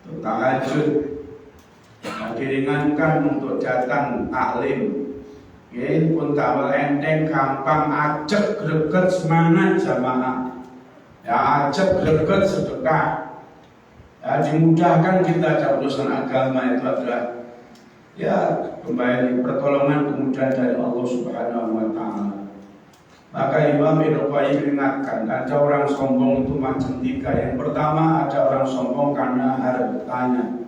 untuk tahajud, diringankan untuk datang taklim. Pun tak enteng, gampang, ajak greget semangat jamaah. Ya, ajak greget sedekah. Ya, dimudahkan kita dalam urusan agama itu adalah ya kembali pertolongan kemudahan dari Allah Subhanahu wa Ta'ala. Maka Imam Ibnu Qayyim ingatkan, ada orang sombong itu macam tiga. Yang pertama, ada orang sombong karena hartanya.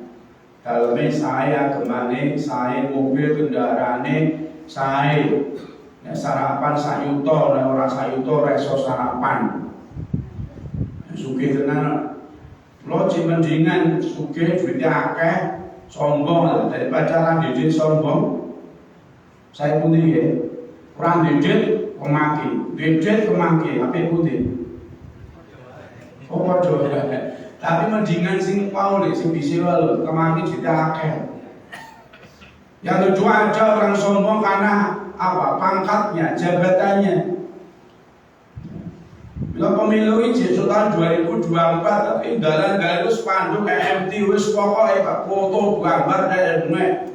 Dalamnya saya kemana, saya mobil kendaraan saya, ya, sarapan sayuto, orang sayuto reso sarapan. Sugih tenan, lo mendingan sugih duitnya akeh, sombong daripada orang didit sombong. Saya putih ya, orang didit kemaki, didit kemaki, apa putih? Oh waduh, tapi mendingan sing mau deh, sing bisa lo kemaki duitnya akeh. Yang kedua, ada orang sombong karena apa? Pangkatnya, jabatannya. Bila pemilu ini tahun 2024, tapi dalam itu spanduk EMT, wis pokoknya Pak, foto gambar dari dunia.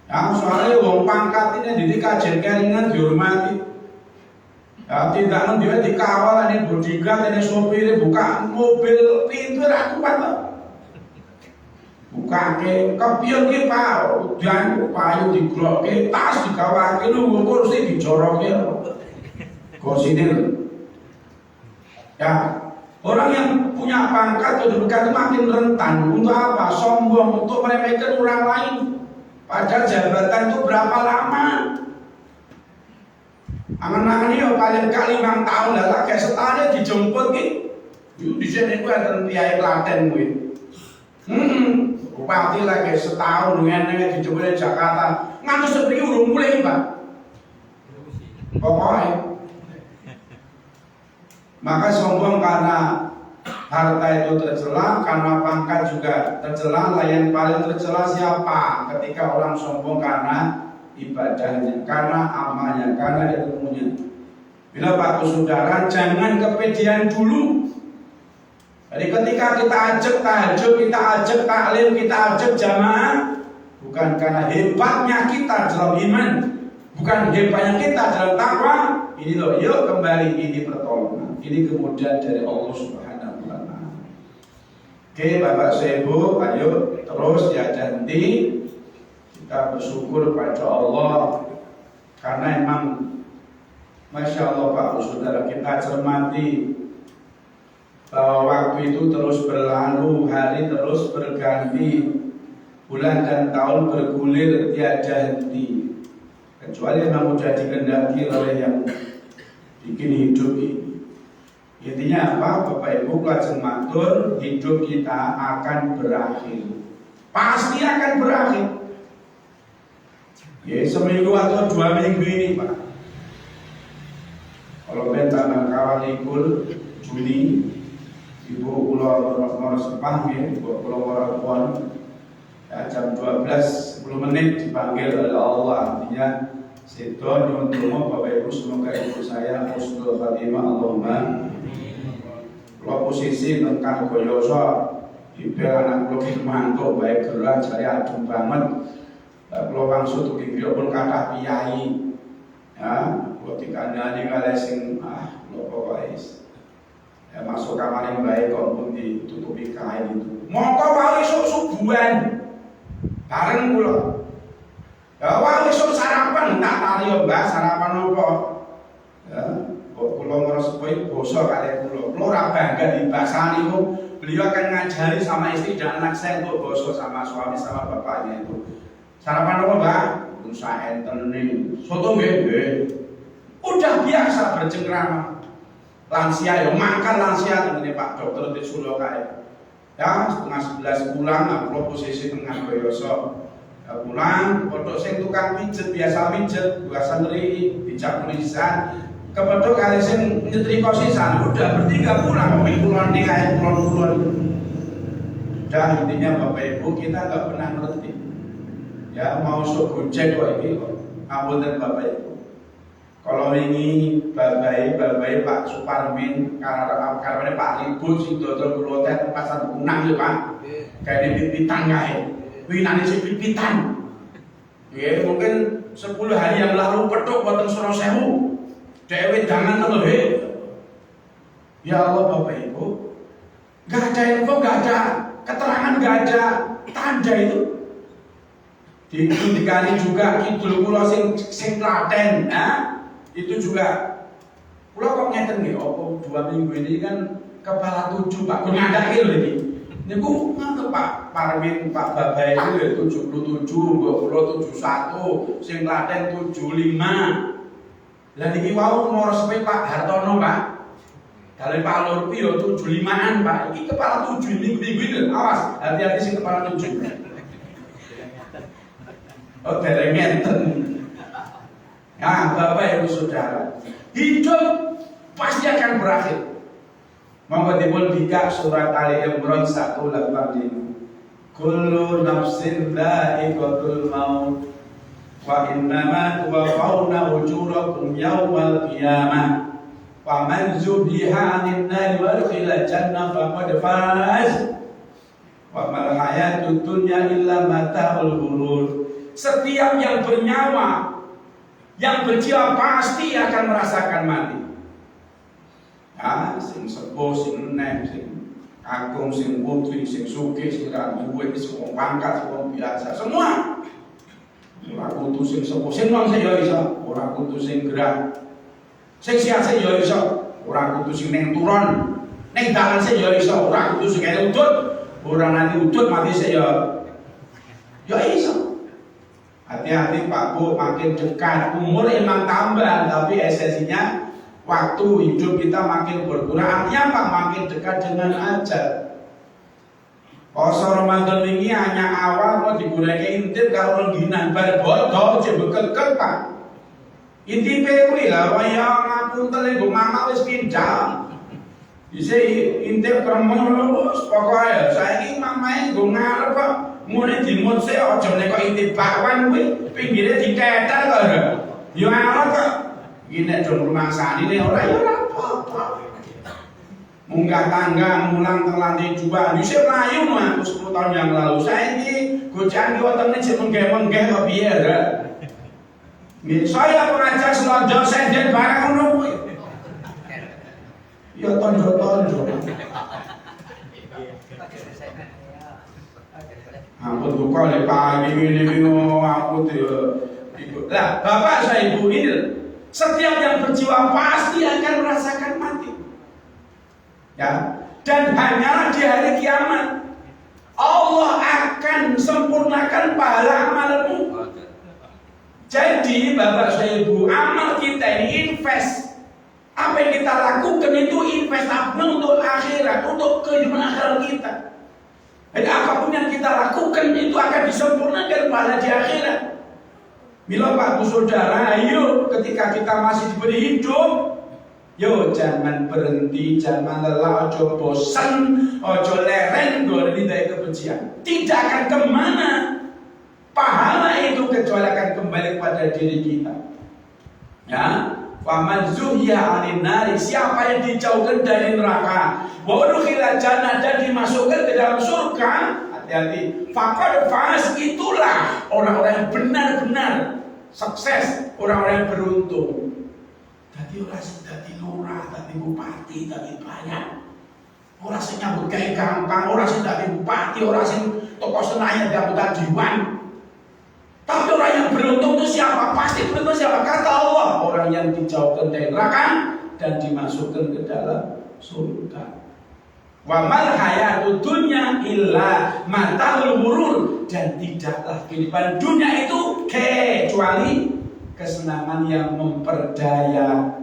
Ya, soalnya wong pangkat ini jadi kajian keringan dihormati. Ya, tidak mendiwa dikawal, ini bodyguard, ini sopir, buka mobil pintu aku Pak. Buka ke kepion ke Pak, dan payu digrok ke tas dikawal ke lu kursi dijorok ke kursi ini. Ya, orang yang punya pangkat atau dekat makin rentan untuk apa? Sombong, untuk meremehkan orang lain. Padahal jabatan itu berapa lama? Angan-angan ini paling kali 5 tahun lah, kayak setahun dijemput gitu. Di sini gue ada tiai Klaten gue. Bupati lagi setahun dengan dijemput di Jakarta. Ngantus seperti udah mulai Pak. Pokoknya. Maka sombong karena harta itu tercela, karena pangkat juga tercela. Yang paling tercela siapa? Ketika orang sombong karena ibadahnya, karena amalnya, karena ilmunya. Bila Pak Saudara, jangan kepedean dulu. Jadi ketika kita ajak tahajud, kita ajak taklim, kita ajak jamaah, bukan karena hebatnya kita dalam iman, bukan hebatnya kita dalam takwa. Ini loh, yuk kembali, ini pertolongan, ini kemudian dari Allah Subhanahu wa Ta'ala. Oke, Bapak Ibu, ayo terus ya, nanti kita bersyukur pada Allah karena emang Masya Allah Pak Saudara, kita cermati bahwa waktu itu terus berlalu, hari terus berganti, bulan dan tahun bergulir tiada henti, kecuali memang sudah dikehendaki oleh yang bikin hidup ini. Intinya apa? Bapak Ibu lajeng matur, hidup kita akan berakhir, pasti akan berakhir. Ya, seminggu atau 2 minggu ini Pak. Kalau tanggal kawal ikul Juni, Ibu Pulau Sepang ya, Ibu Pulau Warapuan ya, jam 12 10 menit dipanggil oleh Allah. Artinya Seto nyuntumo Bapak Ibu, semoga ibu saya husnul khatimah Allahumma. Kalau posisi tentang Goyoso ibu anak kulo mantuk baik gerak cari adem banget. Kalau langsung tuh video pun kata piyai ya, kalau dikandani kali sing lo pokoknya ya, masuk kamar yang baik kok pun ditutupi kain itu. Mongko wali subuhan bareng kula. Ya wali sarapan tak tali yo Mbah, sarapan apa? Ya, kok kula ngresepoi basa kali kula. Kula ora bangga dibasani kok. Beliau akan ngajari sama istri dan anak saya untuk basa sama suami sama bapaknya itu. Sarapan apa Mbah? Usaha enten nih. Soto nggih. Udah biasa bercengkrama. Lansia ya makan lansia ini Pak Dokter di Solo kae. Ya setengah 11 pulang, aku posisi tengah Goyoso. Ya, pulang, kodok sing tukang pijet biasa pijet, biasa ngeri, bijak tulisan. Kepedok kali sing nyetrika sisan, udah bertiga pulang, pulang nih kayak pulang. Udah intinya Bapak Ibu kita nggak pernah ngerti. Ya mau sok gojek kok ini kok. Ngapunten Bapak Ibu. Kalau ini babai Pak Suparmin karena Pak Ribut sing dodol kula teh pasar Gunung ya Pak. kayak di pipitan kae. Winane sing pipitan. Ya mungkin 10 hari yang lalu petuk boten surau sewu. Dewe dangan lho he. Ya Allah Bapak Ibu, gak ada info, gak ada keterangan, gak ada tanda itu. Dikali juga kidul kula sing Klaten, itu juga. Kula kok ngeten nggih, opo 2 minggu ini kan kepala 7 Pak, kok ngadake lho iki. Niku ngono Pak Parwin, Pak Babai itu 77, mbok kula 71, sing Klaten 75. Lah niki wau ngorosepe Pak Hartono Pak. Kalau Pak Lurpi yo 75-an Pak. Iki kepala 7 minggu-minggu ini. Awas, hati-hati sing kepala 7. Oh, dereng ngenten. Nah, Bapak Ibu Saudara, hidup pasti akan berakhir. Monggo dipun buka surat Ali Imran 185. Kullu nafsin dha'iqatul maut wa innama tuwaffawna ujurakum yaumal qiyamah. Wa man zubiha 'anil nari wa udkhila jannah faqad faz. Wa mal hayatud dunya illa mata'ul ghurur. Setiap yang bernyawa, yang berjiwa pasti akan merasakan mati. Ya, sing sepuh, sing enem, sing kakung, sing putri, sing sugih, sing ra duwe, sing pangkat, sing biasa, semua. Ora kudu sing sepuh, sing nom sing ya iso, ora kudu sing gerah. Sing siasat ya iso, ora kudu sing ning turon. Ning dalan sing ya iso, ora kudu sing kene udut. Ora nanti udut mati sing ya iso. Hati-hati Pak Bu, makin dekat umur emang tambah, tapi esensinya waktu hidup kita makin berkurang. Artinya apa? Makin dekat dengan ajal. Poso Ramadan ini hanya awal mau digunakan intip kalau rengginan bar bodoh coba kekek Pak. Intipe kuwi lah waya ngapunten nggo mama wis pinjam. Bisa intip kremeng wis pokoke saiki mamae nggo ngarep kok ngene dimutse aja nek kok intip bakwan kuwi pinggire diketel kok. Yo arep kok iki nek do rumangsani ora ya ora apa-apa. Munggah tangga mulang teng lantai 2 dhisik mlayu aku 10 tahun yang lalu. Saiki gojan ki wonten nek menggeh-menggeh kok piye ya. Saya pengajar selonjok senden barang ngono kuwi. Ya tonjo-tonjo. Ampun buka le pagi ini aku tuh. Lah, Bapak saya Ibu ini setiap yang berjiwa pasti akan merasakan mati. Ya, dan hanyalah di hari kiamat Allah akan sempurnakan pahala amalmu. Jadi Bapak saya Ibu, amal kita ini invest. Apa yang kita lakukan itu investasi untuk akhirat, untuk kehidupan akhirat kita. Jadi apapun yang kita lakukan itu akan disempurnakan pahala di akhirat. Mila Pak Bu Saudara, ayo ketika kita masih diberi hidup, yo jangan berhenti, jangan lelah, ojo bosan, ojo lereng dari kebencian. Tidak akan kemana pahala itu kecuali akan kembali kepada diri kita. Ya, faman zuhya 'anil nari, siapa yang dijauhkan dari neraka, wa udkhila jannah, dan dimasukkan ke dalam surga, hati-hati, faqad faz, itulah orang-orang yang benar-benar sukses, orang-orang yang beruntung. Dadi ora sing dadi lurah, dadi bupati, dadi banyak. Ora sing nyambut gawe gampang, ora sing dadi bupati, ora sing tokoh Senayan anggota dewan. Tapi orang yang beruntung itu siapa? Pasti beruntung siapa? Kata Allah, orang yang dijauhkan dari neraka dan dimasukkan ke dalam surga. Wa mal hayatud dunya illa mata'ul ghurur, dan tidaklah kehidupan dunia itu kecuali kesenangan yang memperdayakan.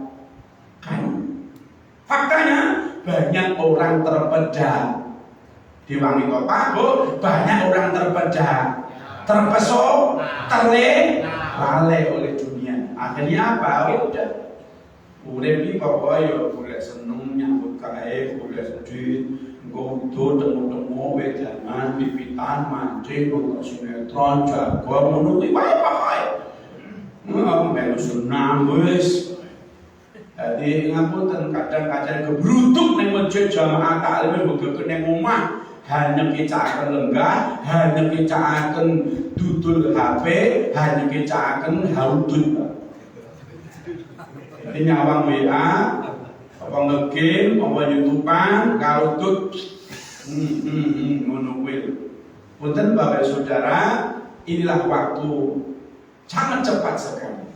Faktanya banyak orang terpedaya di Wangi Kota, banyak orang terpedaya, terpesona, terlalai oleh dunia. Akhirnya apa? Udah urip iki pokoknya boleh seneng nyambut gawe, boleh sedih, engko udo temu-temu wedangan, pipitan, mancing, nonton sinetron, jago, ngono kuwi wae pokoke. Melu senam wis. Jadi ngapunten kadang-kadang kebruduk ning masjid jamaah taklim mbok ning omah. hanya kita akan lenggah, hanya kita akan dudul HP, hanya kita akan haudun. Jadi nyawang WA, apa nge-game, apa YouTubean, gaudut, monokuil. Punten Bapak Saudara, inilah waktu sangat cepat sekali.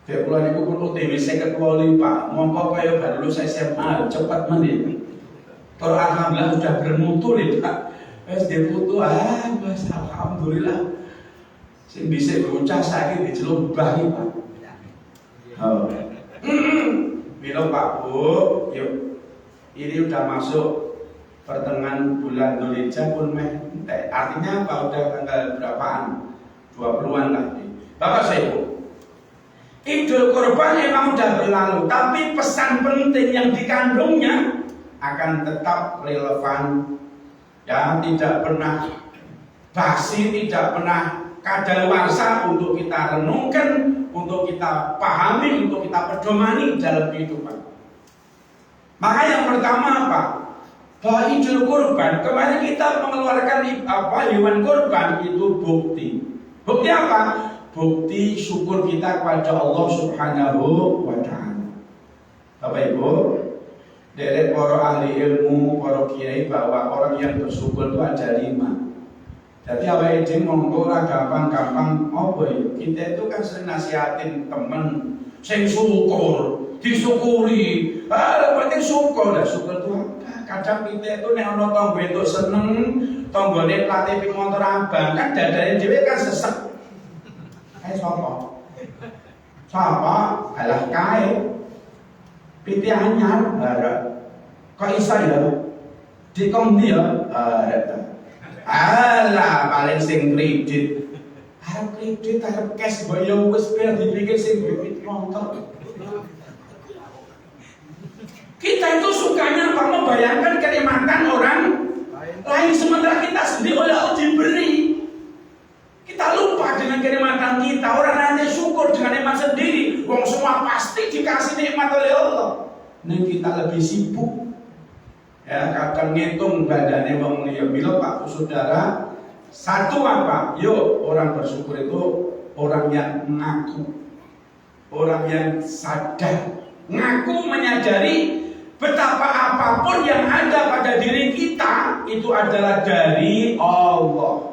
Kayak bulan itu pun UTW saya ketuali Pak, mongko kayak baru lulus SMA, cepat menit. Kalau alhamdulillah sudah bermutu nih Pak, SD putu, mas alhamdulillah. Sing bisa bocah sakit diceluk bahi Pak. Oh. Bilang Pak Bu, yuk, ini udah masuk pertengahan bulan Dzulhijjah pun artinya apa? Udah tanggal berapaan? 20-an lagi. Bapak saya Bu, Idul Kurban memang sudah berlalu, tapi pesan penting yang dikandungnya akan tetap relevan, ya, tidak pernah basi, tidak pernah kadaluarsa untuk kita renungkan, untuk kita pahami, untuk kita pedomani dalam kehidupan. Maka yang pertama apa? Bahwa Idul Kurban, kemarin kita mengeluarkan hewan kurban itu bukti. Bukti apa? Bukti syukur kita kepada Allah Subhanahu wa Ta'ala. Bapak Ibu, dari para ahli ilmu, para kiai, bahwa orang yang bersyukur itu ada 5. Jadi awake dhewe monggo ora gampang-gampang apa ya? Kita itu kan sering nasihatin temen sing syukur, disyukuri. Penting syukur, syukur itu kadang kita itu nek ana tangga entuk seneng, tanggane pelatih ping motor abang kan dadane dhewe kan sesek. Sapa? Alah kae. Piti anyar barat. Kok iso ya? Dikom dia alah paling sing kredit. Arep kredit arep cash boyo wis ben dipikir sing duit motor. Kita itu sukanya apa? Membayangkan kenikmatan orang lain sementara kita sendiri oleh Allah diberi. Kita lupa dengan kenikmatan kita. Orang nanti syukur dengan nikmat sendiri. Wong semua pasti dikasih nikmat oleh Allah. Nih kita lebih sibuk. Ya, kadang ngitung badannya wong liya. Bila Pak Saudara, satu apa? Yuk, orang bersyukur itu orang yang ngaku. Orang yang sadar. Ngaku menyadari betapa apapun yang ada pada diri kita itu adalah dari Allah.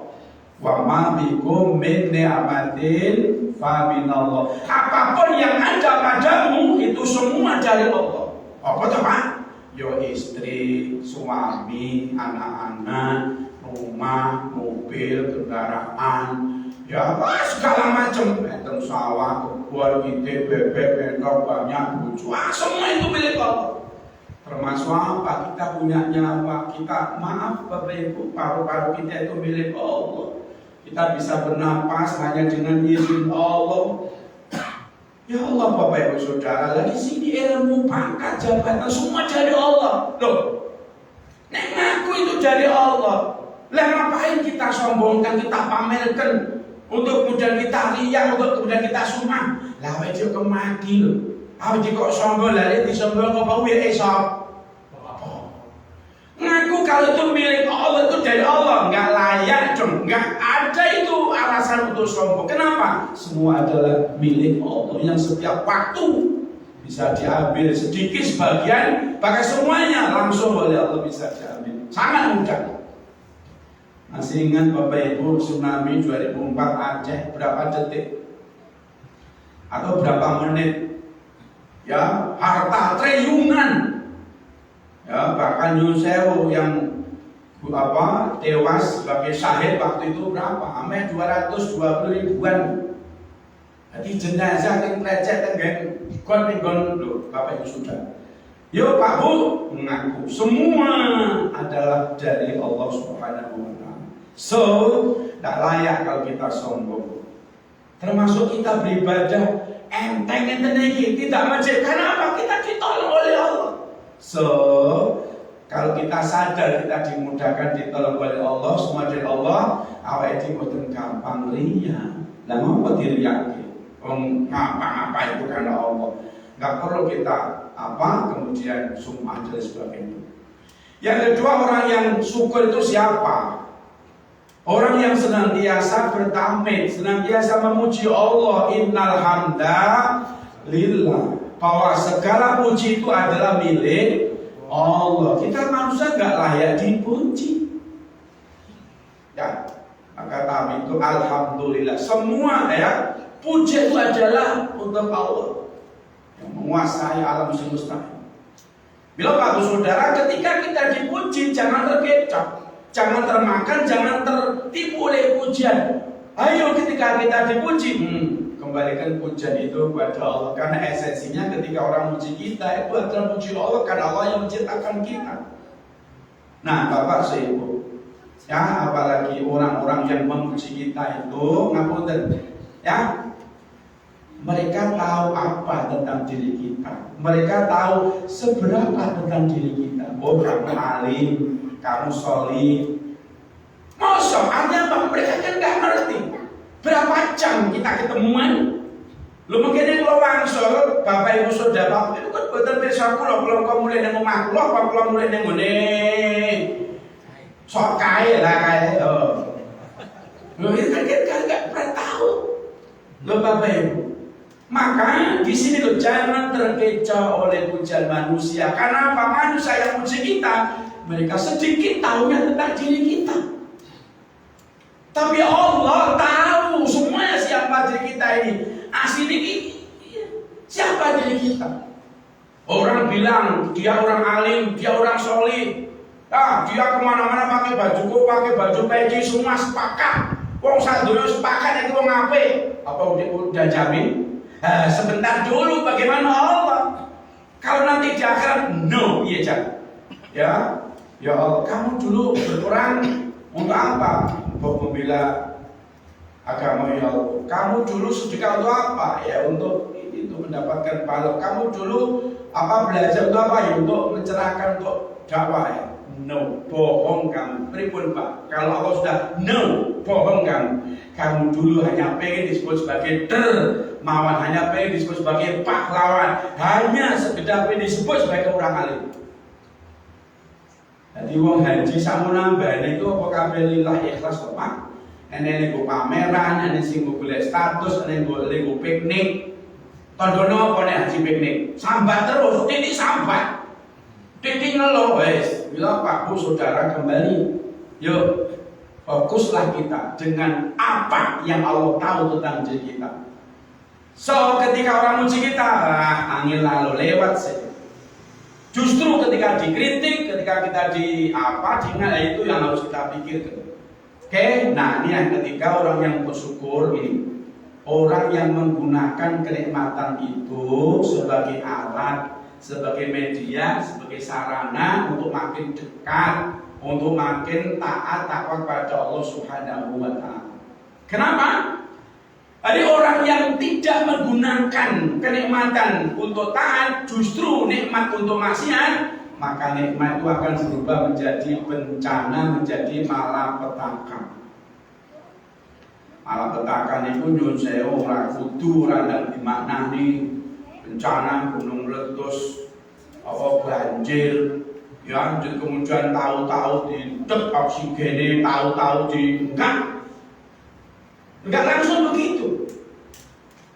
Wa ma bikum min ni'matin fa minallah. Apapun yang ada padamu itu semua dari Allah. Apa tuh Pak? Yo istri, suami, anak-anak, rumah, mobil, kendaraan, ya segala macam. Enten sawah, kebun, ide, bebek, bentor, banyak, bucu, semua itu milik Allah. Termasuk apa? Kita punya nyawa, kita maaf Bapak Ibu, paru-paru kita itu milik Allah. Kita bisa bernapas hanya dengan izin Allah. Ya Allah Bapak Ibu Saudara, lagi sini ilmu, pangkat, jabatan semua dari Allah. Loh, nek ngaku itu dari Allah. Lah ngapain kita sombongkan, kita pamerkan untuk kemudian kita riak, untuk kemudian kita sumah. Lah wajib kemati loh. Awak kok sombong lari disombong apa wae esok. Ngaku kalau itu milik Allah, itu dari Allah, nggak layak dong, nggak ada itu alasan untuk sombong. Kenapa? Semua adalah milik Allah yang setiap waktu bisa diambil sedikit sebagian, bahkan semuanya langsung oleh Allah bisa diambil. Sangat mudah. Masih ingat Bapak Ibu tsunami 2004 Aceh berapa detik? Atau berapa menit? Ya, harta triliunan. Ya, bahkan Yun Sewu yang tewas sebagai syahid waktu itu berapa? Sampai 220 ribuan. Jadi jenazah yang lecet dengan gon loh, Bapak Ibu sudah. Yo Pak Bu mengaku semua adalah dari Allah Subhanahu wa Ta'ala. So, tidak layak kalau kita sombong. Termasuk kita beribadah enteng-enteng ini tidak majek. Karena apa? Kita ditolong oleh Allah. So, kalau kita sadar kita dimudahkan ditolong oleh Allah, semua dari Allah, awak itu boten gampang riya. Lah mau diriyake? Wong ngapa-ngapa itu karena Allah. Enggak perlu kita kemudian sum'ah dan sebagainya. Yang kedua, orang yang syukur itu siapa? Orang yang senantiasa bertahmid, senantiasa memuji Allah, innal hamda lillah, bahwa segala puji itu adalah milik Allah. Kita manusia gak layak dipuji. Ya, maka kami itu alhamdulillah. Semua ya, puji itu adalah untuk Allah yang menguasai alam semesta. Bila bagus saudara, ketika kita dipuji jangan terkecoh, jangan termakan, jangan tertipu oleh pujian. Ayo ketika kita dipuji, kembalikan pujian itu kepada Allah. Karena esensinya ketika orang puji kita itu adalah puji Allah, karena Allah yang menciptakan kita. Nah, Bapak Ibu, ya, apalagi orang-orang yang memuji kita itu, ngapunten, ya, mereka tahu apa tentang diri kita. Mereka tahu seberapa tentang diri kita. Oh, kamu alim, kamu solih. Masa artinya apa? Mereka kan nggak ngerti. Berapa jam kita ketemuan? Lu mungkin yang lo wangsul, Bapak Ibu Saudara, itu kan betul besok kalau kamu mulai nemu makhluk, kalau mulai nemu nih, sok kaya lah kaya. Lo itu kan kita nggak pernah tahu. Lo Bapak Ibu. Maka di sini tuh jangan terkecoh oleh pujian manusia. Karena apa? Manusia yang puji kita, mereka sedikit tahunya tentang diri kita. Tapi Allah tahu semuanya siapa diri kita ini. Asli siapa diri kita? Orang bilang dia orang alim, dia orang solih. Dia kemana-mana pakai baju pakai baju peci, semua sepakat. Wong sadoyo sepakat itu wong apik. Apa udah jamin? Sebentar dulu, bagaimana Allah? Kalau nanti di akhirat, no, iya jangan. Ya Allah, kamu dulu berperang untuk apa? Untuk membela agama ya Allah. Kamu dulu sedekah untuk apa? Ya untuk itu mendapatkan pahala. Kamu dulu belajar untuk apa? Ya untuk mencerahkan, untuk dakwah ya. No, bohong kamu. Pripun Pak? Kalau Allah sudah no, bohong kamu. Kamu dulu hanya pengen disebut sebagai dermawan, hanya pengen disebut sebagai pahlawan, hanya sekedar pengen disebut sebagai orang alim. Jadi wong haji samu nambah itu apa kabeh lillah ikhlas kok Pak. Ene nggo pameran, ene sing nggo golek status, ene nggo piknik. Tandane apa nek haji piknik? Sambat terus, titik sambat. Titik ngeluh wis. Bila Pak Bu Saudara kembali, yuk fokuslah kita dengan apa yang Allah tahu tentang diri kita. So ketika orang muji kita, angin lalu lewat saja. Justru ketika dikritik, ketika kita diingat, itu yang harus kita pikirkan. Oke, nah ini yang ketiga, orang yang bersyukur ini, orang yang menggunakan kenikmatan itu sebagai alat, sebagai media, sebagai sarana untuk makin dekat, untuk makin taat takwa kepada Allah Subhanahu wa Ta'ala. Kenapa? Jadi orang yang tidak menggunakan kenikmatan untuk taat, justru nikmat untuk maksiat, maka nikmat itu akan berubah menjadi bencana, menjadi malapetaka. Malapetaka itu nyun sewu ora kudu ora ndak dimaknani bencana gunung meletus, banjir, ya kemudian tahu-tahu didek oksigennya, tahu-tahu enggak langsung begitu.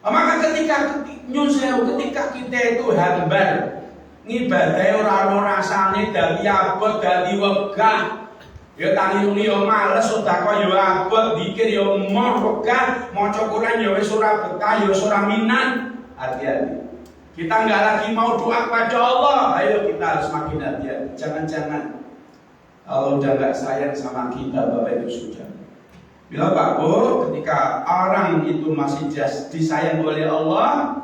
Maka ketika ketika kita itu hambar ngibadahe ora ana rasane, dadi abot, dadi wegah. Ya tangi muni yo males, sedekah yo abot, zikir yo moh wegah, maca Quran yo wis ora betah, yo ora minat. Hati-hati. Kita enggak lagi mau doa kepada Allah. Ayo kita harus makin hati-hati. Jangan-jangan Allah udah enggak sayang sama kita, Bapak Ibu Saudara. Bila Pak Bu, ketika orang itu masih disayang oleh Allah,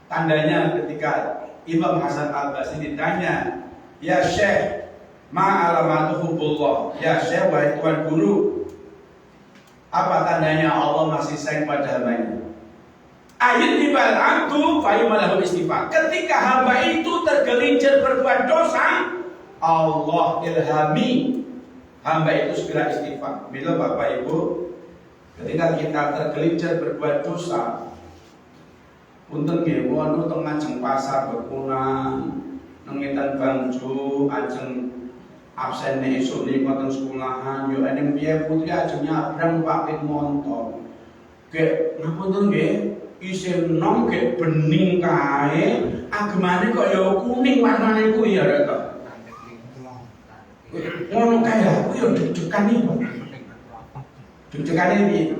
tandanya ketika Imam Hasan Al-Basri ditanya, ya Syekh, ma'alamatu hubbullah, ya Syekh, wahai Tuan Guru, apa tandanya Allah masih sayang pada hambanya? Ayat dibal abdu fayumalahu istighfar. Ketika hamba itu tergelincir berbuat dosa, Allah ilhami hamba itu segera istighfar. Bila Bapak Ibu, ketika kita tergelincir berbuat dosa, punten nggih wonten teng ngajeng pasar bekunang, nengetan bangju, ajeng absen esuk nih ngoten sekolahan yo eneng piye putri aja nyabrang Pak ping montor. Kek ngapunten nggih, isin nom kek bening kae, agemane kok ya kuning warnane kuwi ya rek. Ngono kae aku yo deg-degan iki. Deg-degane piye?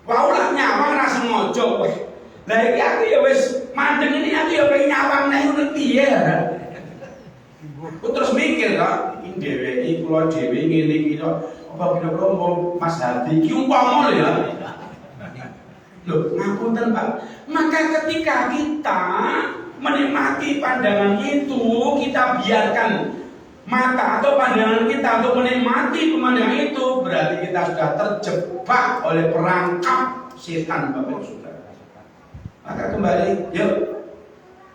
Wau lah nyawang ra sengaja kowe. Lah iki aku ya wis mandeng ini aku ya pengen nyawang nek ngono piye ya. Aku terus mikir kok, iki dheweke kula dhewe ngene iki kok apa kira-kira Mas Hadi iki umpama lho ya. Loh, ngapunten Pak. Maka ketika kita menikmati pandangan itu, kita biarkan mata atau pandangan kita untuk menikmati pemandangan itu, berarti kita sudah terjebak oleh perangkap setan, Bapak Ibu Saudara. Maka kembali, yuk.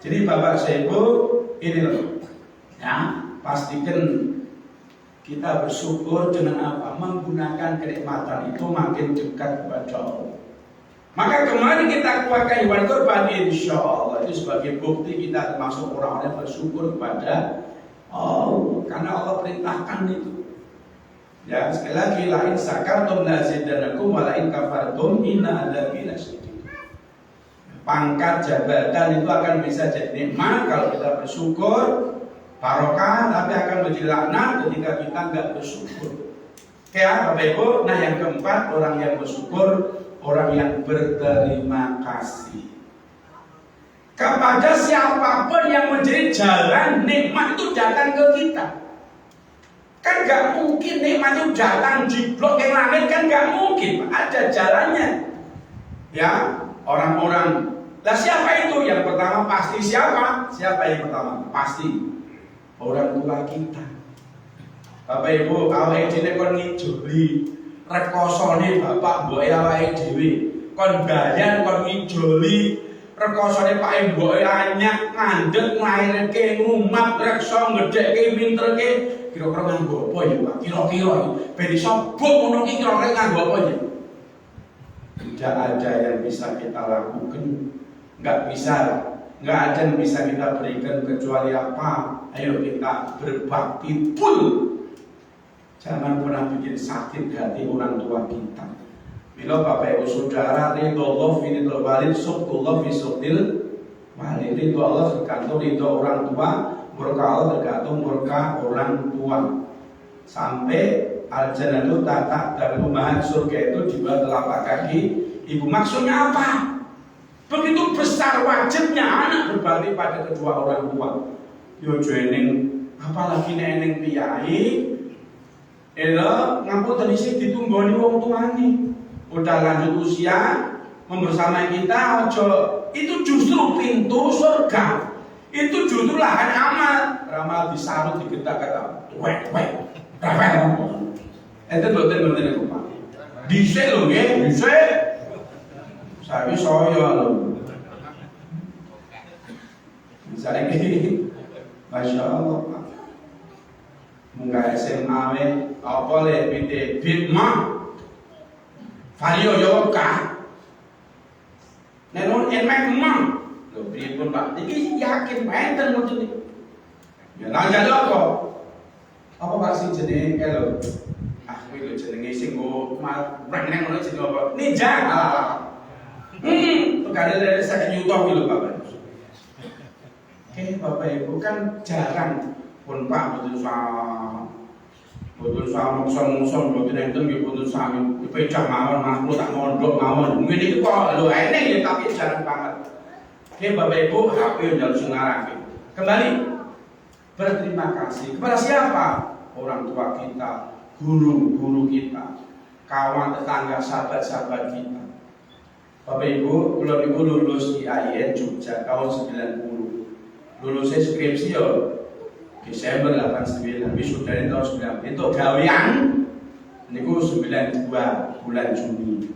Jadi Bapak Ibu, ini loh. Ya, pastikan kita bersyukur dengan apa? Menggunakan kenikmatan itu makin dekat kepada Allah. Maka kemarin kita keluarkan hewan kurban, insya Allah itu sebagai bukti kita termasuk orang-orang yang bersyukur kepada Allah, karena Allah perintahkan itu. Ya, sekali lagi, la in sakartum la zidanakum wa la in kafartum inna adzabi lasyadid. Pangkat jabatan itu akan bisa jadi nikmat kalau kita bersyukur, barokah, tapi akan menjadi laknat ketika kita enggak bersyukur. Kayak Bapak Ibu, nah yang keempat, orang yang bersyukur, orang yang berterima kasih kepada siapapun yang menjadi jalan nikmat itu datang ke kita. Kan gak mungkin nikmat itu datang di blok yang langit, kan gak mungkin, ada jalannya. Ya, orang-orang. Lah siapa itu? Yang pertama pasti siapa? Siapa yang pertama? Pasti orang tua kita. Bapak Ibu, awake dhewe kon ngijoli rekosone bapak mboke awake dhewe. Kon bayar kon ngijoli rekosone Pak mboke anyak ngandhut nglairke ngumat reksa gedhekke pinterke. Kira-kira nganggo apa ya Pak? Kira-kira ben iso buk ngono ki kira-kira nganggo apa ya? Tidak ada yang bisa kita lakukan. Nggak ada yang bisa kita berikan kecuali apa? Ayo kita berbakti full. Jangan pernah bikin sakit hati orang tua kita. Bila Bapak Ibu Saudara, ridho Allah fi ridho walid, suqtullah fi suqtil walid. Ridho Allah tergantung ridho orang tua, murka Allah tergantung murka orang tua. Sampai al-jannatu tata dari rumah surga itu di bawah telapak kaki ibu. Maksudnya apa? Begitu besar wajibnya anak berbakti pada kedua orang tua. Yo joining, apalagi neneng piyai, ngampun tadi sih ditunggoni wong tuani. Udah lanjut usia, membersamai kita, ojo. Itu justru pintu surga. Itu justru lahan amal. Ramal disarut digetak-getak. Wek. Ente boten itu Pak. Dhisik lho nggih, dhisik. Saiki saya lho. Misalnya gini, Masya Allah Pak. Munggah SMA apa le pite bitma vario yoka nenon emek mam lho pripun Pak iki yakin enten ngoten iki ya lan jane apa Pak sing jenenge lho kuwi lho jenenge sing go reneng ngono jenenge apa ninja pegane dari sak yuto kuwi lho Pak. Oke Bapak Ibu kan jarang pun Pak betul mongson boten enten nggih boten sami pecah mawon makhluk tak mondok mawon ngene iki kok lho eneng ya tapi jarang banget. Oke Bapak Ibu HP njaluk sing ngarake. Kembali berterima kasih kepada siapa? Orang tua kita, guru-guru kita, kawan tetangga, sahabat-sahabat kita. Bapak Ibu, kula niku lulus di IAIN Jogja tahun 90. Lulusnya skripsi yo Desember 89, wisuda tahun 90. Itu gawean niku 92 bulan Juni.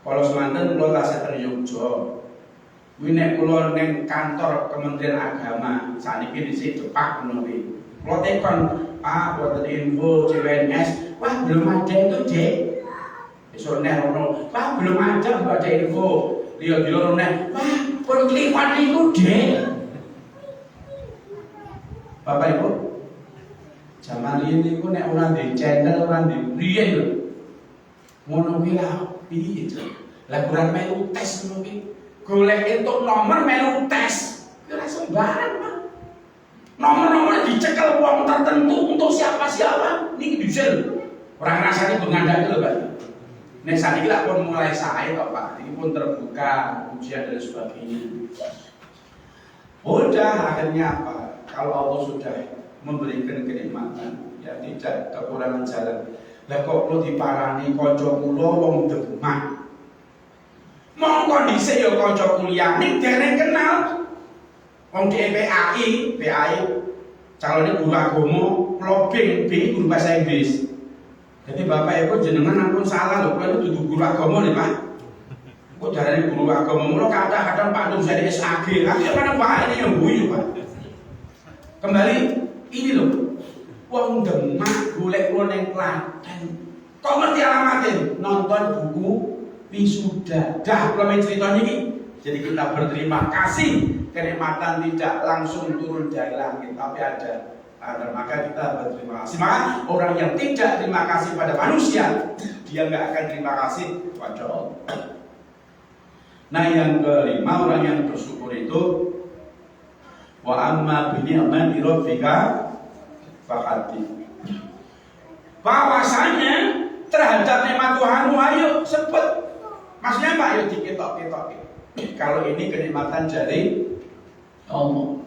Kalau semanten kula tasaken Yogya. Kuwi nek kula ning kantor Kementerian Agama, saniki dhisik Depak ngono kuwi. Kula tekon, "Pak, buat info CPNS." Wah, belum ada itu, Dek. Besok nek ono, "Pak, belum ada buat info." Lihat di lorong nek, "Wah, perkliwan niku, Dek." Bapak Ibu, Zaman ini ku nek ora ndek channel ora ndek riyen lho. Ngono kuwi lha piye to? Lah kurang melu tes ngono kuwi. Golek entuk nomor melu tes. Ora sembarang, Pak. Nomor-nomor dicekel wong tertentu untuk siapa-siapa. Niki bisa lho. Ora ngrasani bengandake lho, Pak. Nek saniki lak pun mulai sae kok, Pak. Ini pun terbuka ujian dan sebagainya. Udah akhirnya apa? Kalau Allah sudah memberikan kenikmatan, ya tidak kekurangan jalan. Lah kok perlu diparani kanca kula wong Demak. Monggo dhisik ya kanca kuliah ning dereng kenal. Wong di PAI calonnya guru agama, kula B guru bahasa Inggris. Jadi Bapak Ibu jenengan ampun salah lho, kula itu guru agama nih, Pak. Kok darane guru agama mulo kadang-kadang Pak Nur jadi SAG. Tapi mana Pak ini yang guyu, Pak. Kembali ini loh. Wong Demak golek kula ning Klaten. Kok ngerti alamatnya? Nonton buku wisuda. Dah kula cerita niki. Jadi kita berterima kasih kenikmatan tidak langsung turun dari langit, tapi ada. Maka kita berterima kasih. Maka orang yang tidak terima kasih pada manusia, dia nggak akan terima kasih pada Allah. Nah yang kelima, orang yang bersyukur itu wa amma bi ni'mati rabbika fahadith. Bahwasanya terhadap nikmat Tuhanmu ayo sebut. Maksudnya Pak, ayo diketok-ketok. Kalau ini kenikmatan dari Allah.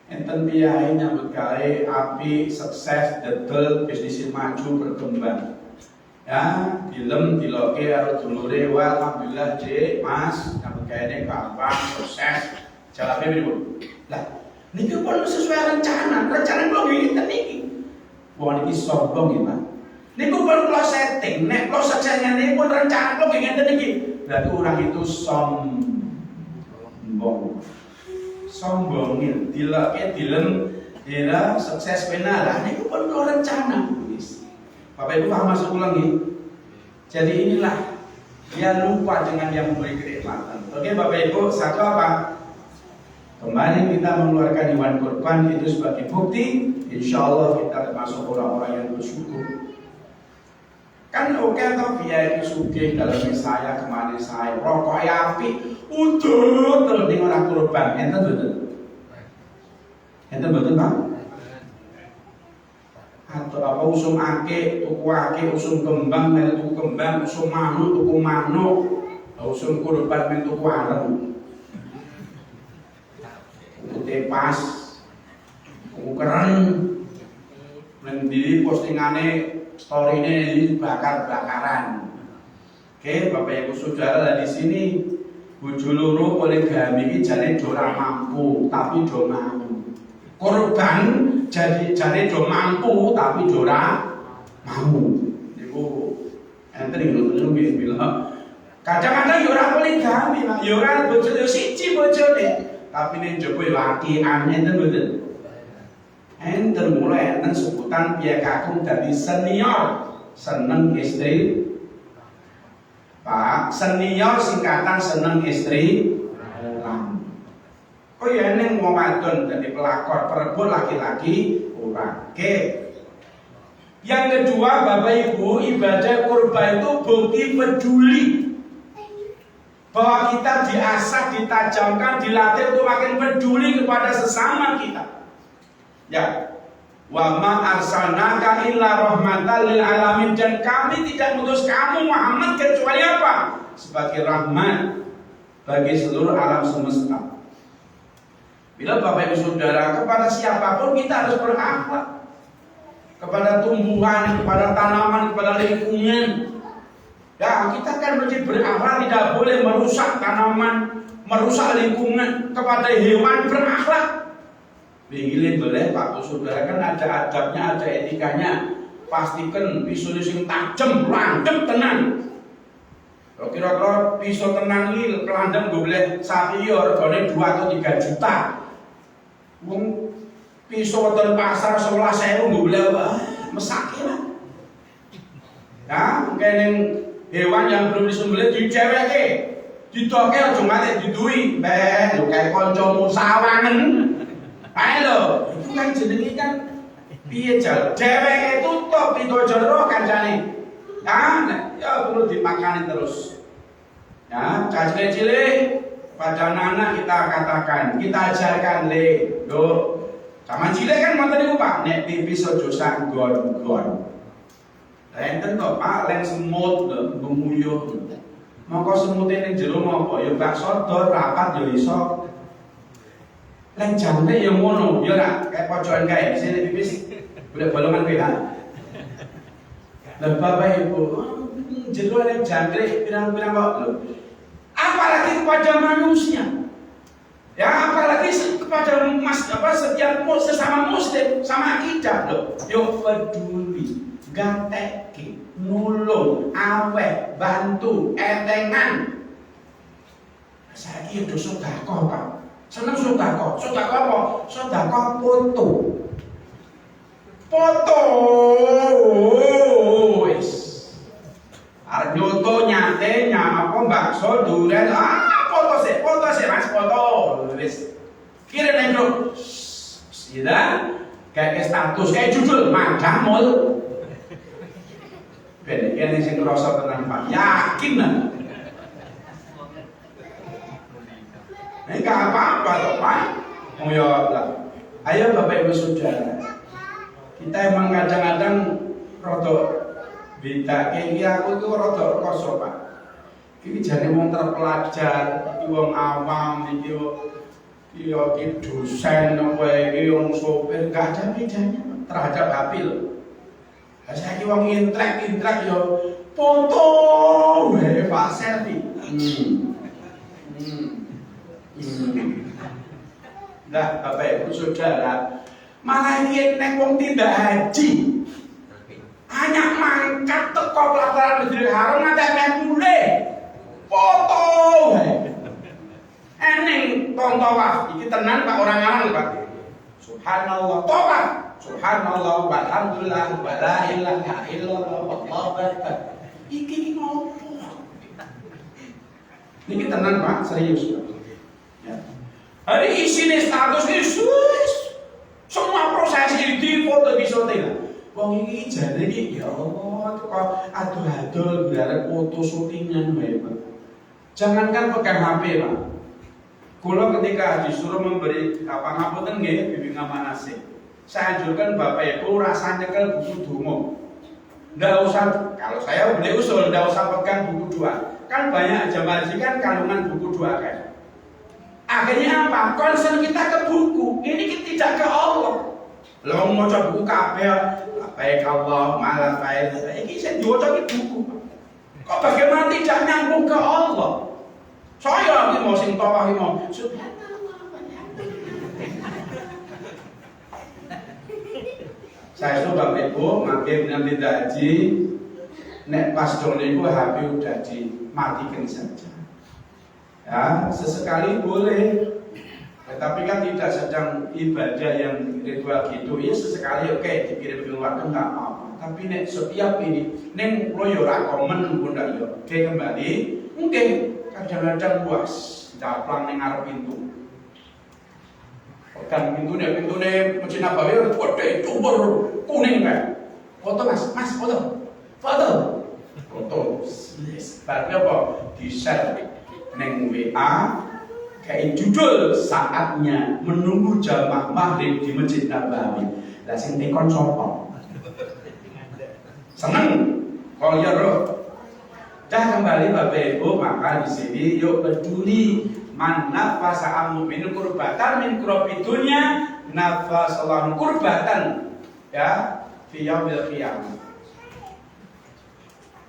Enten piyai nyambut gawe api sukses dedel bisnis maju berkembang. Ya, film diloke karo dulure wa alhamdulillah Dik, Mas, nyambut gawe gampang sukses. Jalape pripun? Lah, niki pun sesuai rencana kula ngene niki. Wong niki sombong iki, Pak. Niku pun kula setting, nek kula suksesnya niku pun rencana kula ngene niki. Berarti orang itu sombong. Sombongin, dilem dira sukses benar. Ini pun kau rencana. Bapak Ibu paham masuk ulang nih. Jadi inilah dia lupa dengan yang memberi kenikmatan. Oke Bapak Ibu, satu apa? Kemarin kita mengeluarkan hewan kurban itu sebagai bukti. Insya Allah kita termasuk orang-orang yang bersyukur. Kan oke toh biaya sugih dalam saya kemarin saya rokok api udah terus ning ora kurban enten betul Pak? Atau apa usum ake tuku ake usum kembang melu tuku kembang usum manuk tuku manuk usum kurban melu tuku areng tuku tepas tuku keren mendiri postingane story ini bakar-bakaran. Oke, Bapak Ibu Saudara di sini bojo loro poligami iki jane ora mampu, tapi do mau. Korban jane do mampu, tapi ora mau. Niku enten ngono bilang. Kadang-kadang yo ora poligami, yo ora bojo siji bojone, tapi ning jowo laki enten mboten. Enten mulai enten sebutan piye kakung dadi senior seneng istri Pak senior singkatan seneng istri lang. Oh ya neng wong wadon dadi pelakor perebut laki-laki ora. Oke. Yang kedua Bapak Ibu, ibadah kurban itu bukti peduli bahwa kita diasah, ditajamkan, dilatih untuk makin peduli kepada sesama kita. Ya, wa ma arsalnaka illa rahmatan lil alamin, dan kami tidak mengutus kamu Muhammad kecuali apa? Sebagai rahmat bagi seluruh alam semesta. Bila Bapak Ibu Saudara, kepada siapapun kita harus berakhlak. Kepada tumbuhan, kepada tanaman, kepada lingkungan. Ya, kita kan mesti berakhlak, tidak boleh merusak tanaman, merusak lingkungan. Kepada hewan berakhlak. Begini boleh Pak Saudara, kan ada adabnya, ada etikanya. Pastikan pisau sing tajem, landep tenan. Kira-kira pisau tenan ini landep gue boleh sapi regane 2 atau 3 juta. Wong pisau wonten pasar 11.000 gue boleh mesake lah. Ya, mungkin hewan yang belum disembelih diceweke. Didoke aja mate diduwi, mbeh, yo kae kancamu sawangen. Ayo, itu kan jenenge kan Piye jal dheweke tutup pintu jero kancane. Ya perlu dimakani terus. Ya, cilik-cilik pada anak kita katakan, kita ajarkan zaman cilik kan ngoten niku Pak, nek pipis aja sanggon-gon. Enten to Pak, len semut ngumuyuh. Mongko semute ning jero napa ya Pak sodor rapat ya iso. Len jante ya ngono, ya ora kayak pojokan kae, sini pipis boleh bolongan kowe ha. Lah Bapak Ibu, jero len jangkrik pirang-pirang kok lho. Apalagi kepada manusia. Ya apalagi kepada setiap sesama muslim sama kita loh. Yo peduli, ganteki, nulung, aweh, bantu, entengan. Saya ini udah sedekah Pak. Seneng sedekah. Sedekah apa? Sedekah foto. Foto. Wis. Arep nyoto nyate apa bakso duren. Foto sih Mas, foto. Wis. Kirim ning grup. Sida kayak status, kayak judul madang mul. Ben iki sing ngrasa tenan Pak. Yakin lah. Ini gak apa-apa toh Pak. Oh ya lah. Ayo Bapak Ibu Saudara. Kita emang kadang-kadang rada beda. Iki aku itu rada rekoso Pak. Iki jane wong terpelajar, iki wong awam, iki dosen apa iki wong sopir, gak ada bedanya terhadap HP lho. Lah saiki wong intrek yo foto wae Pak selfie. Nah, Bapak Ibu Saudara, malah ini nek wong tindak haji. Hanya mangkat teko pelataran Masjidil Haram ngantek mulai foto wae. Eneng tawaf iki tenan Pak orang alang Pak. Subhanallah tawaf. Subhanallah walhamdulillah wa la ilaha illallah wallahu akbar. Iki ngopo? Niki tenan Pak, serius Pak. Ya. Hari isine status Yesus. Semua proses ini di foto di syuting. Wong iki jare iki ya Allah kok adul-adul garek foto syutingan wae Pak. Jangankan pegang HP Pak. Kula ketika disuruh memberi ngapunten nggih bimbingan manasik. Saya anjurkan Bapak Ibu rasa nyekel buku donga. Ndak usah, kalau saya boleh usul ndak usah pegang buku dua. Kan banyak jamaah haji kan kandungan buku dua kan. Akhirnya apa? Concern kita ke buku. Ini tidak ke Allah. Lah mau maca buku kabeh, baik Allah, malah baik. Iki sing diwaca iki buku. Kok bagaimana tidak nyambung ke Allah? Saya iki mau sing tawah iki mau subhanallah. Saya coba Ibu makin nanti haji nek pas dong niku HP udah dimatikan saja. Ya, sesekali boleh. Tapi kan tidak sedang ibadah yang ritual gitu. Ya sesekali oke dikirim keluar kan enggak apa-apa. Tapi nek setiap ini neng lo yo ra komen pun ndak yo. Oke kembali mungkin kadang-kadang puas japlang ning ngarep pintu. Kan pintune Masjid Nabawi gede jumber kuning kan. Foto Mas, foto. Yes. Berarti apa? Di-share neng WA kayak judul saatnya menunggu jamaah maghrib di Masjid Nabawi. Lah sing tekon sapa? Seneng kalau ya roh. Dah kembali Bapak Ibu, maka di sini yuk peduli man nafasa min kurbatan min kurbidunya nafas Allah kurbatan ya fi yaumil qiyamah.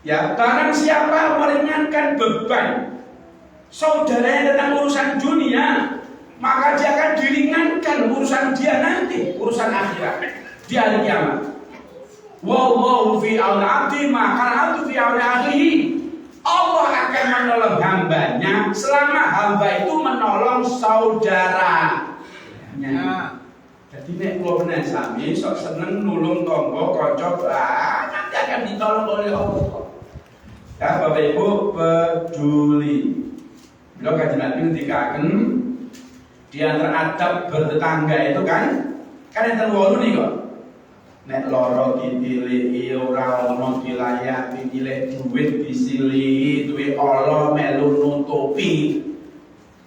Ya, barang siapa meringankan beban saudaranya tentang urusan dunia, maka dia akan diringankan urusan dia nanti, urusan akhirat di hari kiamat. Wallahu fi auni 'abdi ma kana 'abdu fi auni akhihi. Allah akan menolong hambanya selama hamba itu menolong saudaranya. Jadi nek kula bener sami sok seneng nulung tangga kanca nanti akan ditolong oleh Allah. Ya Bapak Ibu peduli. Bila Kanjeng Nabi ngendikaken di antara adab bertetangga itu kan enten 8 nih kok. nek loro ditilihi ora ono dilayani dilek duit disilihi duwe Allah melu nutupi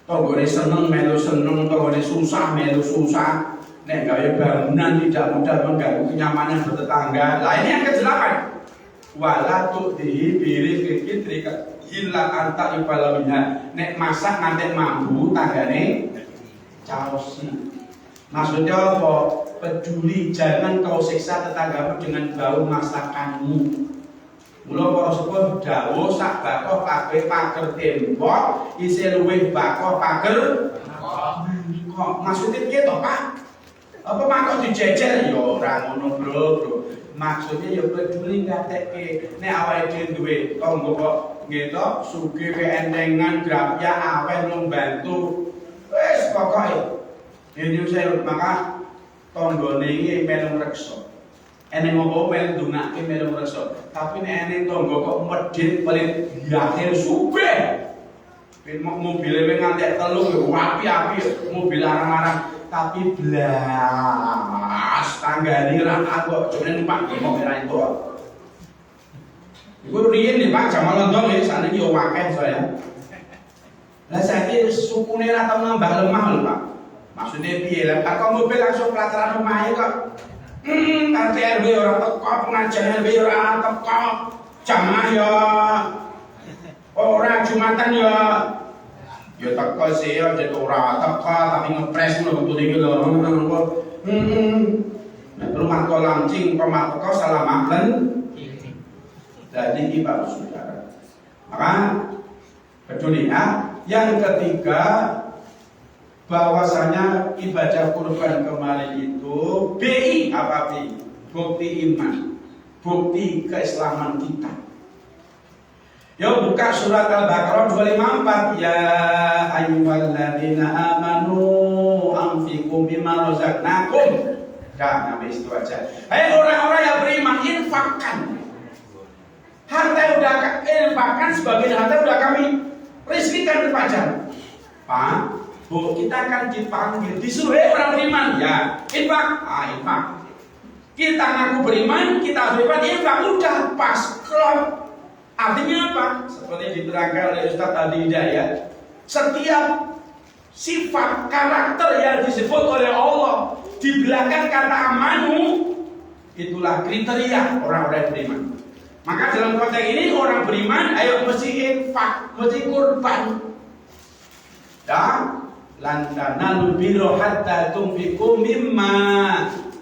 tanggane seneng melu seneng tanggane susah melu susah nek gawe bangunan tidak mudah mengganggu kenyamanan bertetangga. Lah ini yang ke-8 wala tu'dihi birizqi fitrika illa anta ibalamina nek masak ngantek mambu tanggane caosi. Maksudnya apa? Peduli, jangan kau siksa tetanggamu dengan bau masakanmu. Mula para sepuh dawuh sak bakoh kabeh pager tembok isih luwih bakoh pager kok maksudnya piye to Pak? Apa makok dijejer ya ora ngono bro. Maksudnya ya peduli ngatekke nek awake dhewe duwe tangga kok nggih sugih entengan grapya aweh membantu wis pokoke ini saya maka tonggone iki melu reksa. Ene ngopo melu ndongake melu reksa. Tapi nek ene tonggo kok medhit pelit yakin sugih. Ben mobile ngantek 3 api-api mobil arang-arang tapi blas tanggane ra kok jane numpak kok ora itu. Iku riyen nih Pak jaman londo iki sakniki yo akeh saya. Lah saiki sukune ra tau nambah lemah lho Pak. Maksudnya piye lah, kalau mobil langsung pelataran rumahnya kok RT RW orang teko, pengajian RW orang teko jamaah ya orang Jumatan ya teko sih ya jadi orang teko tapi ngepres loh betul ini loh rumah kau lancing, rumah kau salah makan jadi ini baru saudara maka peduli ya. Yang ketiga bahwasanya ibadah kurban kemarin itu BI apa BI? Bukti iman, bukti keislaman kita. Ya buka surat Al-Baqarah 254 ya ayyuhalladzina amanu anfiqu mimma razaqnakum. Dah sampai itu aja. Hai orang-orang yang beriman infakkan. Harta yang udah infakkan sebagian harta udah kami rizkikan kepada Pak. Bu, kita akan dipanggil, disuruh orang beriman, ya infak, infak. Kita ngaku beriman, kita beriman, infak, udah pas, klop. Artinya apa? Seperti diterangkan oleh Ustaz Adi Hidayat, setiap sifat karakter yang disebut oleh Allah di belakang kata amanu, itulah kriteria orang-orang beriman. Maka dalam konteks ini orang beriman, ayo mesti infak, mesti kurban. Dan lan tanalu birra hatta tunfiqu mimma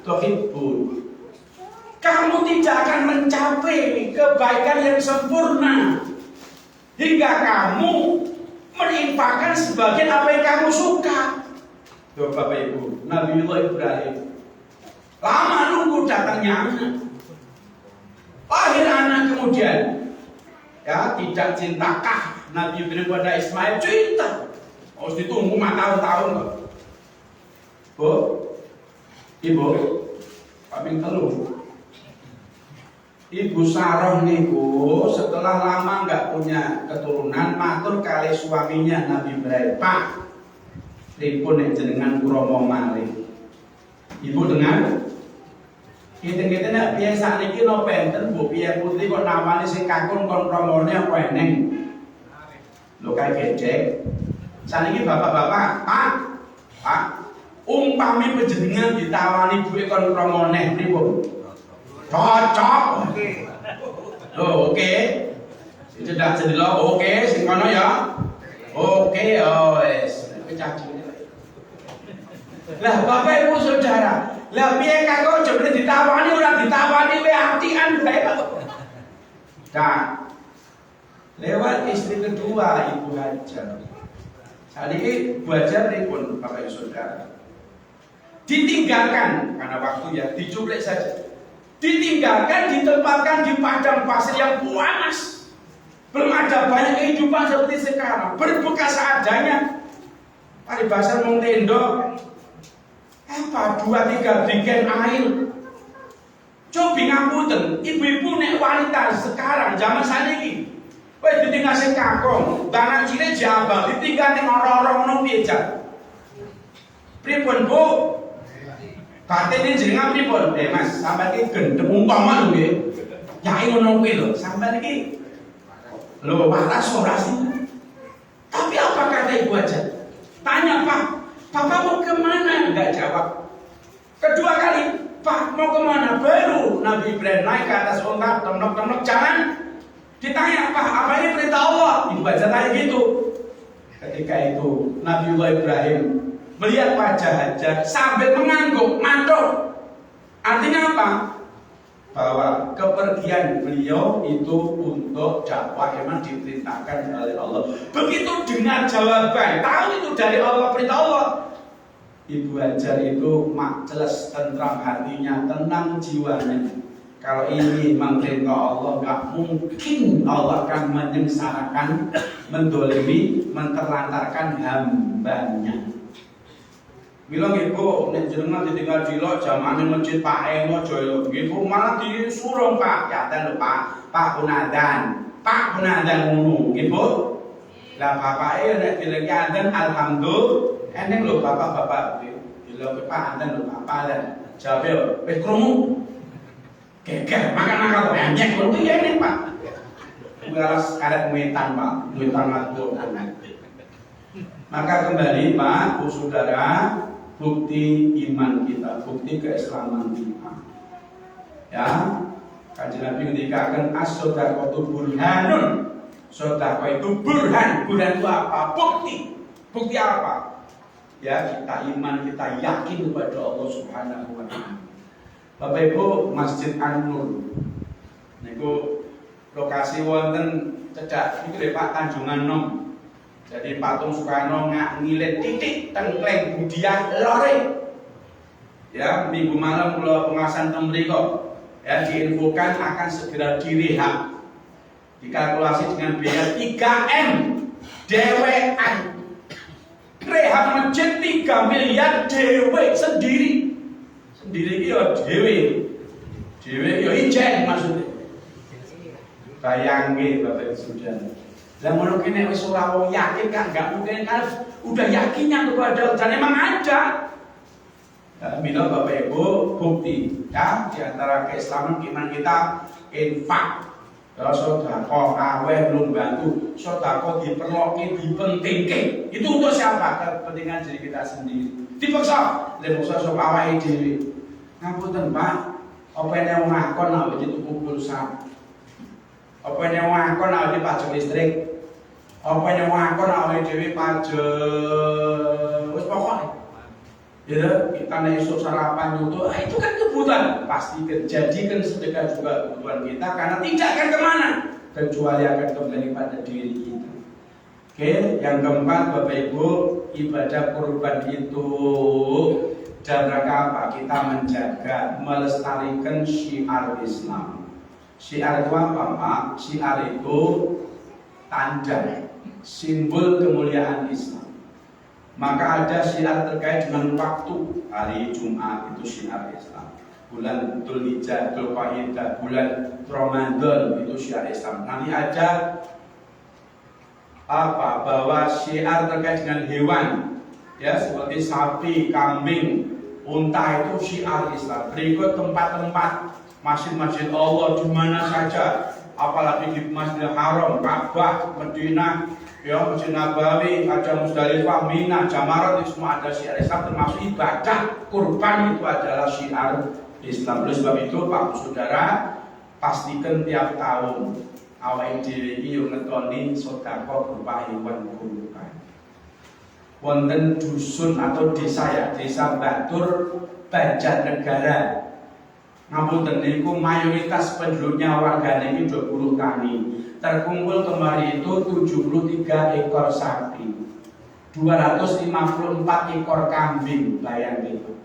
tuhibbun. Kamu tidak akan mencapai kebaikan yang sempurna hingga kamu menginfakkan sebagian apa yang kamu suka. Tuh Bapak Ibu, Nabiullah Ibrahim lama nunggu datangnya anak. Lahir anak kemudian ya tidak cintakah Nabi Ibrahim pada Ismail? Cinta. Harus ditunggu 5 tahun kok. Bu, Ibu, kaping 3. Ibu Sarah niku setelah lama nggak punya keturunan, matur kali suaminya Nabi Ibrahim, Pak, pripun nek jenengan kromo malih. Ibu dengar? Kita nek biasa niki no penten Bu piye putri kok namane sing kakung kon promone apa eneng. Lho kae gede. Saniki bapak-bapak, Pak, umpami panjenengan ditawani duwe kon promone pripun? Cocok. Oh, oke. Cedak jendela oke, sing kono ya. Oke, wis. Lah Bapak Ibu Saudara, lah piye kanggo jebule ditawani ora ditawani wae atian bae kok. Nah, lewat istri kedua Ibu Hajar. Saat ini Bu Hajar pripun Bapak Ibu Saudara? Ditinggalkan karena waktu ya, diculik saja. Ditinggalkan, ditempatkan di padang pasir yang panas. Belum ada banyak kehidupan seperti sekarang. Berbekas seadanya. Paribasan mung tenda. Apa 2-3 bikin air. Cobi ngapunten, ibu-ibu nek wanita sekarang zaman saniki. Wis ditinggal sing kakung, anak cilik jabang ditinggal ning ora-ora ngono piye jan. Pripun Bu? Batine jenengan pripun? Mas, sampeyan iki gendeng umpama lho nggih. Yai ngono kuwi lho, sampeyan iki lho waras ora sih? Tapi apa kata ibu aja? Tanya Pak, Bapak mau kemana? Enggak jawab. Kedua kali, Pak mau kemana? Baru Nabi Ibrahim naik ke atas unta, tenok-tenok jalan. Ditanya, Pak apa ini perintah Allah? Ibu aja tanya gitu. Ketika itu Nabiullah Ibrahim melihat wajah Hajar sambil mengangguk, mantul. Artinya apa? Bahwa kepergian beliau itu untuk dakwah memang diperintahkan oleh Allah. Begitu dengar jawaban, tahu itu dari Allah, perintah Allah. Ibu Hajar itu jelas tentram hatinya, tenang jiwanya. Kalau ini memang perintah Allah, nggak mungkin Allah akan menyengsarakan, mendolimi, menterlantarkan hambanya. Bilang ibu, nek jenengan ditinggal dilok jamane masjid Pak Eno Joyo, ibu malah disuruh Pak, ya dan Pak Punadan ngono, ibu. Lah bapak nek dilek adan alhamdulillah, eneng lho bapak-bapak, dilok Pak adan lho bapak dan jawab wis krungu. Geger makan akal banyak ngono ya nek Pak. Ngalas karep metan Pak, metan ngatur. Maka kembali Pak, saudara, bukti iman kita, bukti keislaman kita. Ya, Kanjeng Nabi ngendikaken as-shadaqatu burhanun. Sedekah itu burhan. Burhan itu apa? Bukti. Bukti apa? Ya, kita iman, kita yakin kepada Allah Subhanahu wa taala. Bapak Ibu, Masjid An-Nur niku lokasi wonten cedhak iki lho Pak Tanjungan Nom. Jadi patung Soekarno ngilet titik tengkleng Budiah lore. Ya, minggu malam kula pengawasan teng mriku ya diinfokan akan segera direhab. Dikalkulasi dengan biaya 3M dewean. Rehab masjid 3 miliar dewe sendiri. Sendiri iki ya dewe. Dewe ya ijen maksudnya. Bayangke Bapak Ibu Saudara. Lah ngono ki nek wis ora wong yakin kan enggak mungkin kan udah yakinnya kepada dan emang ada. Ya, bila Bapak Ibu bukti ya di antara keislaman iman kita infak. Ya sedekah aweh belum bantu, sedekah diperloke dipentingke. Itu untuk siapa? Kepentingan diri kita sendiri. Dipaksa, lepaksa sok awake dhewe. Ngapunten Pak, apa nek wong ngakon awake tuku pulsa. Apa nek wong ngakon awake pajak listrik. Apa nek wong ngakon awake dhewe pajak wis pokoke. Ya, kita nek esuk sarapan nyutuk, itu kan kebutuhan. Pastikan jadikan sedekah juga kebutuhan kita karena tidak akan kemana kecuali akan kembali pada diri kita. Oke, yang keempat Bapak Ibu, ibadah kurban itu dalam rangka apa? Kita menjaga, melestarikan syiar Islam. Syiar itu apa Pak? Syiar itu tanda, simbol kemuliaan Islam. Maka ada syiar terkait dengan waktu. Hari Jumat itu syiar Islam. Bulan Dzulhijjah, Dzulqa'dah, bulan Ramadan itu syiar Islam. Nanti ada apa? Bahwa syiar terkait dengan hewan, ya seperti sapi, kambing, unta itu syiar Islam. Berikut tempat-tempat masjid-masjid Allah di mana saja, apalagi di Masjidil Haram, Ka'bah, Madinah, ya Masjid Nabawi, ada Musdalifah, Mina, Jamarat, itu semua ada syiar Islam, termasuk ibadah kurban itu adalah syiar Islam. Oleh sebab itu Pak Saudara, pastikan tiap tahun awake dhewe iki yo ngetoni sedekah berupa hewan kurban. Wonten dusun atau desa ya, Desa Batur, Banjarnegara. Ngapunten niku mayoritas penduduknya warganya ini 20 tani. Terkumpul kemarin itu 73 ekor sapi, 254 ekor kambing, bayangin itu.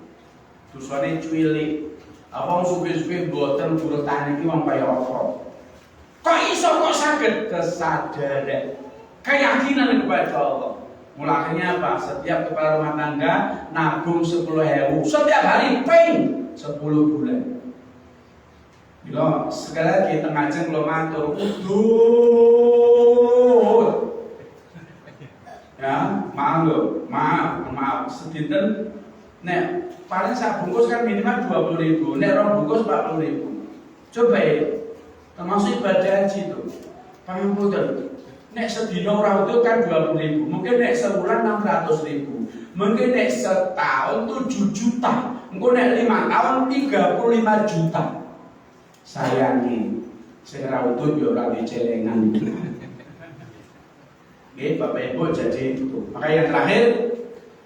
Dusane cuwilik. Apa supir-supir boten buruh tani iki wong kaya apa? Kok iso kok saged kesadaran, keyakinan kepada Allah. Mulanya apa? Setiap kepala rumah tangga nabung 10.000 setiap hari ping 10 bulan. Bila sekali lagi tengah jeng belum matur udut. Ya, maaf sedinten nek paling sak bungkus kan minimal 20.000, nek rong bungkus 40.000. Coba ya, termasuk ibadah haji itu. Pangapunten. Nek sedina ora itu kan 20.000, mungkin nek sebulan 600.000, mungkin nek setahun 7 juta, mungkin nek 5 tahun 35 juta. Sayangi, sing ora utut ya ora dicelengan. Oke, Bapak Ibu, jadi itu. Maka yang terakhir,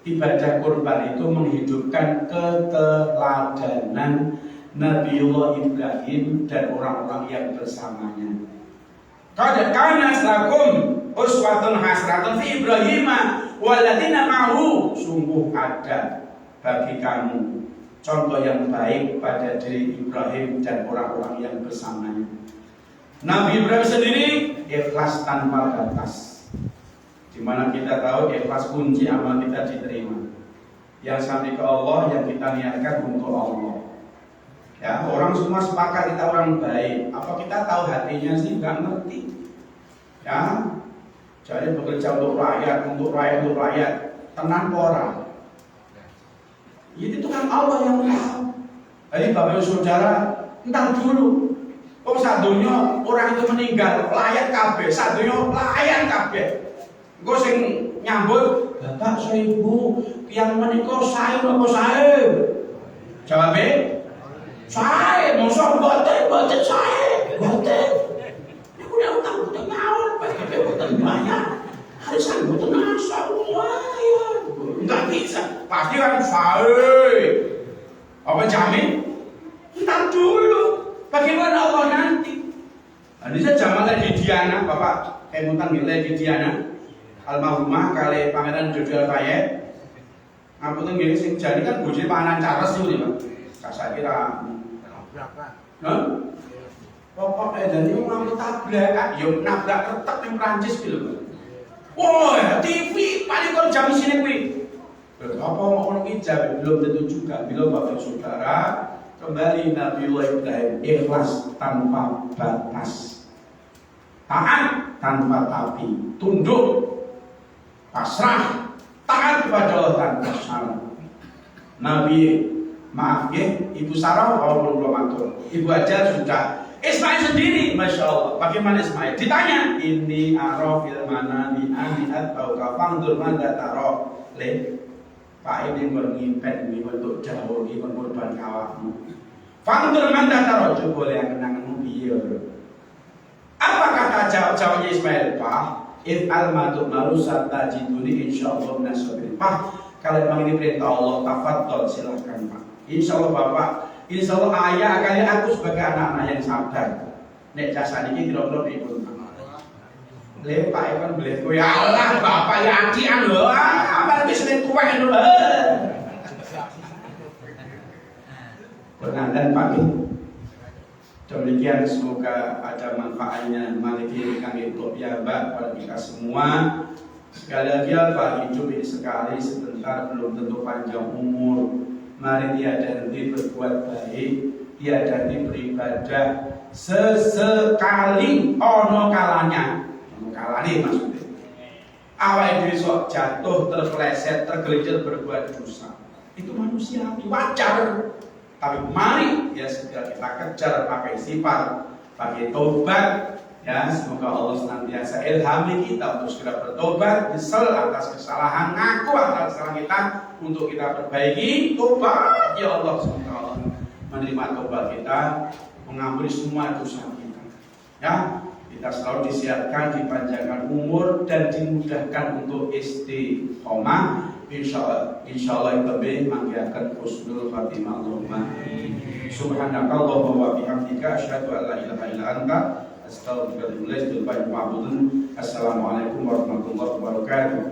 ibadah kurban itu menghidupkan keteladanan Nabiullah Ibrahim dan orang-orang yang bersamanya. Qad kana lakum uswatun hasanatun fi Ibrahim walladzina ma'ahu, sungguh ada bagi kamu contoh yang baik pada diri Ibrahim dan orang-orang yang bersamanya. Nabi Ibrahim sendiri ikhlas tanpa batas. Di mana kita tahu ikhlas kunci amal kita diterima. Yang sampai ke Allah, yang kita niatkan untuk Allah. Ya, orang semua sepakat kita orang baik. Apa kita tahu hatinya sih? Nggak ngerti. Ya, jadi bekerja untuk rakyat, tenang orang. Itu kan Allah yang tahu. Jadi Bapak Ibu Saudara, entar dulu. Kok sadunya orang itu meninggal, layak kabeh, sadunya layan kabeh. Engko sing nyambut, Bapak Ibu, yang menikah sae napa sae? Jawabe, sae, mosok boten sae, boten. Aku nek utang naon, bagi boten banyak. Harisan boten asal lumayan. Enggak bisa, pasti kan sae. Apa jamin? Entar dulu. Bagaimana Allah nanti? Ini saya zaman lagi Diana, Bapak kemutan lagi Diana. Almarhumah kali Pangeran Jojo Alfayed. Ngapunten nggih sing jane kan bojone Pangeran Charles niku lho, Pak. Saya kira Hah? Pokoke dadi wong ngambil tabrak, yo nabrak retek ning Prancis ki lho. Wah, TV paling kon jam sini kuwi. Apa mau ngono ki belum tentu juga. Bila Bapak Saudara kembali Nabiullah Ibrahim ikhlas tanpa batas, taat tanpa tapi, tunduk, pasrah, taat kepada Allah tanpa syarat. Nabi, maaf ya, Ibu Sarah walaupun belum atur, Ibu aja sudah. Ismail sendiri, Masya Allah. Bagaimana Ismail? Ditanya, ini arafil manami anihat atau kafangdur manda taroh le. Pak ini berngipet ini untuk jauh ini korban kawakmu. Fangdur manda taroh coba yang kenanganmu biar. Apa kata jawabnya Ismail? Pak, if almatuk marusat tajiduni insyaallah nasabirin. Pak, kalau memang ini perintah Allah, tafadhol silahkan Pak. Insyaallah Bapak, insyaallah ayah kalian aku sebagai anak-anak yang sabar. Nek jasa ini kira-kira pripun? Le Pak Iwan beli ya Allah Bapak ya adian lho. Apa wis nek kuweh lho. Pengandan pagi. Demikian semoga ada manfaatnya maliki kami untuk piyambak pada kita semua. Sekali lagi Pak, hidup ini sekali sebentar belum tentu panjang umur. Mari tiada henti berbuat baik, tiada henti beribadah. Sesekali ono kalanya, maksudnya. Awal besok jatuh, terpeleset, tergelincir berbuat dosa. Itu manusiawi, wajar. Tapi mari ya segera kita kejar pakai sifat, pakai tobat. Ya, semoga Allah senantiasa ilhami kita untuk segera bertobat, nyesal atas kesalahan, ngaku atas kesalahan kita untuk kita perbaiki. Tobat ya Allah, semoga Allah menerima tobat kita, mengampuni semua dosa kita. Ya, kita selalu disiapkan, dipanjangkan umur dan dimudahkan untuk istiqomah. Insyaallah itu lebih mengiyakan husnul khatimah. Allahumma subhanakallahumma wa bihamdika asyhadu an la ilaha illa anta astaghfiruka wa atubu ilaik. Assalamualaikum warahmatullahi wabarakatuh.